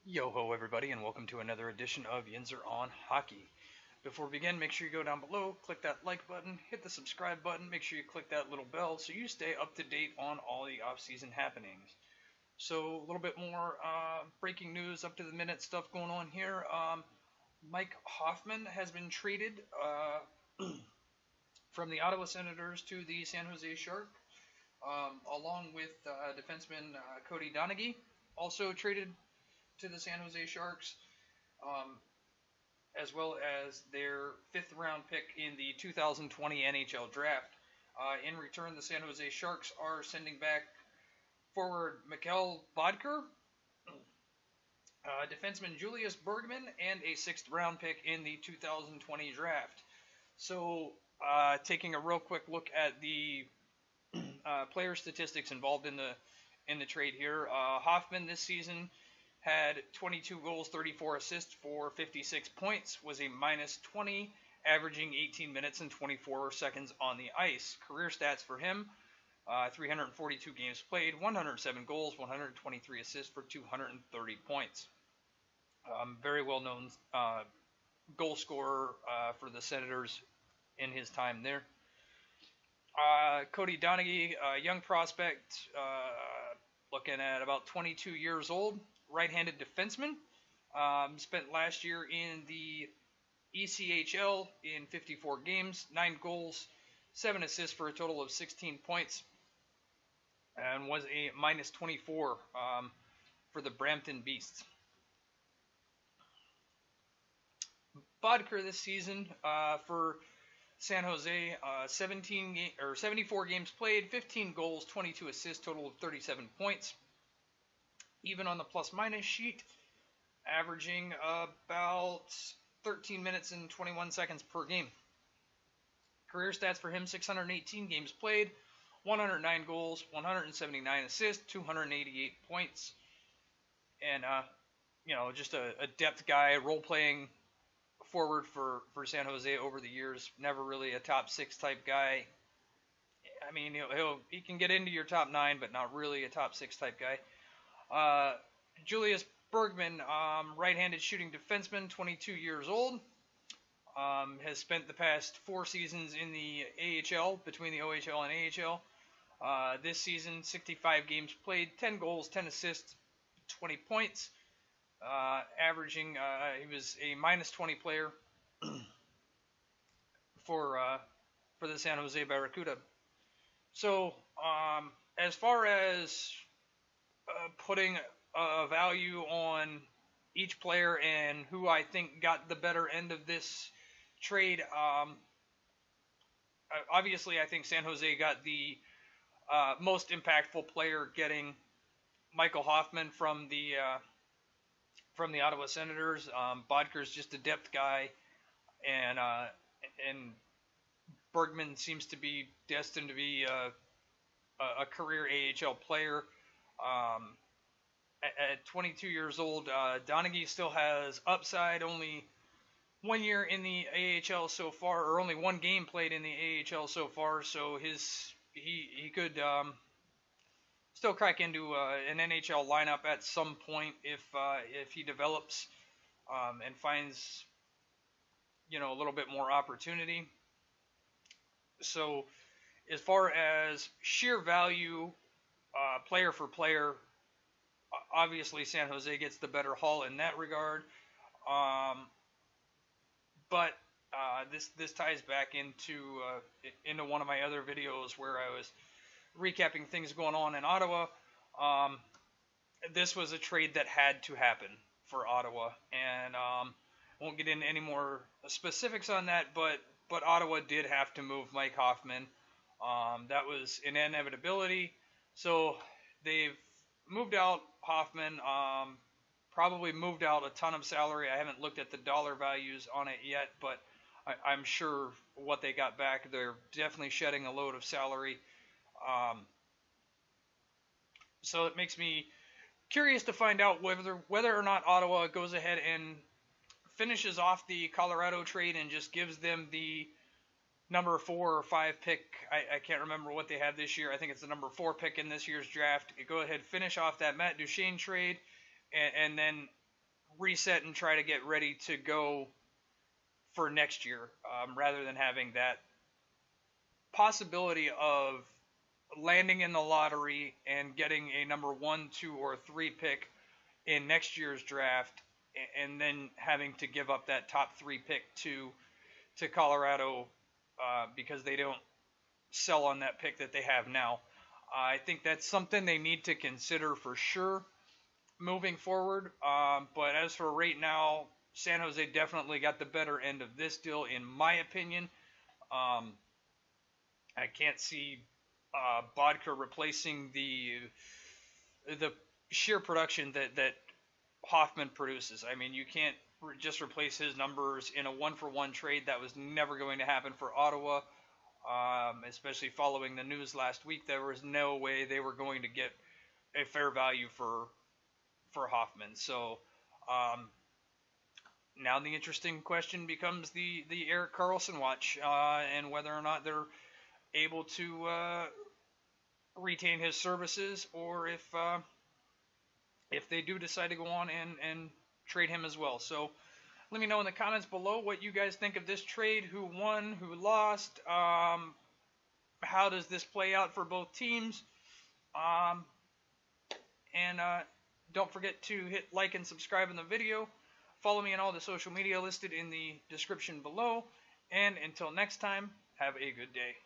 Yo ho everybody and welcome to another edition of Yinzer on Hockey. Before we begin, make sure you go down below, click that like button, hit the subscribe button, make sure you click that little bell so you stay up to date on all the off-season happenings. So a little bit more breaking news, up to the minute stuff going on here. Mike Hoffman has been traded from the Ottawa Senators to the San Jose Sharks, along with defenseman Cody Donaghey, also traded to the San Jose Sharks, um, as well as their fifth round pick in the 2020 NHL draft. In return, the San Jose Sharks are sending back forward Mikkel Boedker, defenseman Julius Bergman, and a sixth round pick in the 2020 draft. So, taking a real quick look at the player statistics involved in the trade here, Hoffman this season had 22 goals, 34 assists for 56 points, was a minus 20, averaging 18 minutes and 24 seconds on the ice. Career stats for him, 342 games played, 107 goals, 123 assists for 230 points. Very well known goal scorer for the Senators in his time there. Cody Donaghey, young prospect, looking at about 22 years old, right-handed defenseman. Spent last year in the ECHL in 54 games, 9 goals, 7 assists for a total of 16 points, and was a minus 24 for the Brampton Beasts. Boedker this season for San Jose, 74 games played, 15 goals, 22 assists, total of 37 points. Even on the plus-minus sheet, averaging about 13 minutes and 21 seconds per game. Career stats for him, 618 games played, 109 goals, 179 assists, 288 points. And, just a depth guy, role-playing forward for San Jose over the years. Never really a top 6 type guy. I mean, he can get into your top 9, but not really a top 6 type guy. Julius Bergman, right-handed shooting defenseman, 22 years old, has spent the past 4 seasons in the AHL, between the OHL and AHL. This season, 65 games played, 10 goals, 10 assists, 20 points, averaging, he was a minus 20 player for the San Jose Barracuda. So, as far as putting a value on each player and who I think got the better end of this trade. Obviously, I think San Jose got the most impactful player, getting Mikkel Hoffman from the Ottawa Senators. Boedker's just a depth guy, and Bergman seems to be destined to be a career AHL player. At 22 years old, Donaghey still has upside. Only 1 year in the AHL so far, or only 1 game played in the AHL so far. So he could still crack into an NHL lineup at some point if he develops and finds a little bit more opportunity. So as far as sheer value, player for player, obviously San Jose gets the better haul in that regard. But this ties back into one of my other videos where I was recapping things going on in Ottawa. This was a trade that had to happen for Ottawa, and won't get into any more specifics on that, but Ottawa did have to move Mike Hoffman. That was an inevitability. So they've moved out Hoffman, probably moved out a ton of salary. I haven't looked at the dollar values on it yet, but I'm sure what they got back, they're definitely shedding a load of salary. So it makes me curious to find out whether or not Ottawa goes ahead and finishes off the Colorado trade and just gives them the number 4 or 5 pick. I can't remember what they have this year. I think it's the number 4 pick in this year's draft. Go ahead, finish off that Matt Duchene trade, and then reset and try to get ready to go for next year, rather than having that possibility of landing in the lottery and getting a number 1, 2, or 3 pick in next year's draft, and then having to give up that top 3 pick to Colorado because they don't sell on that pick that they have now. I think that's something they need to consider for sure moving forward. But as for right now, San Jose definitely got the better end of this deal, in my opinion. I can't see Boedker replacing the sheer production that Hoffman produces. I mean, you can't just replace his numbers in a 1-for-1 trade. That was never going to happen for Ottawa, especially following the news last week. There was no way they were going to get a fair value for Hoffman. So now the interesting question becomes the Erik Karlsson watch, and whether or not they're able to retain his services, or if they do decide to go on and trade him as well. So let me know in the comments below what you guys think of this trade. Who won? Who lost? How does this play out for both teams? And don't forget to hit like and subscribe in the video. Follow me on all the social media listed in the description below. And until next time, have a good day.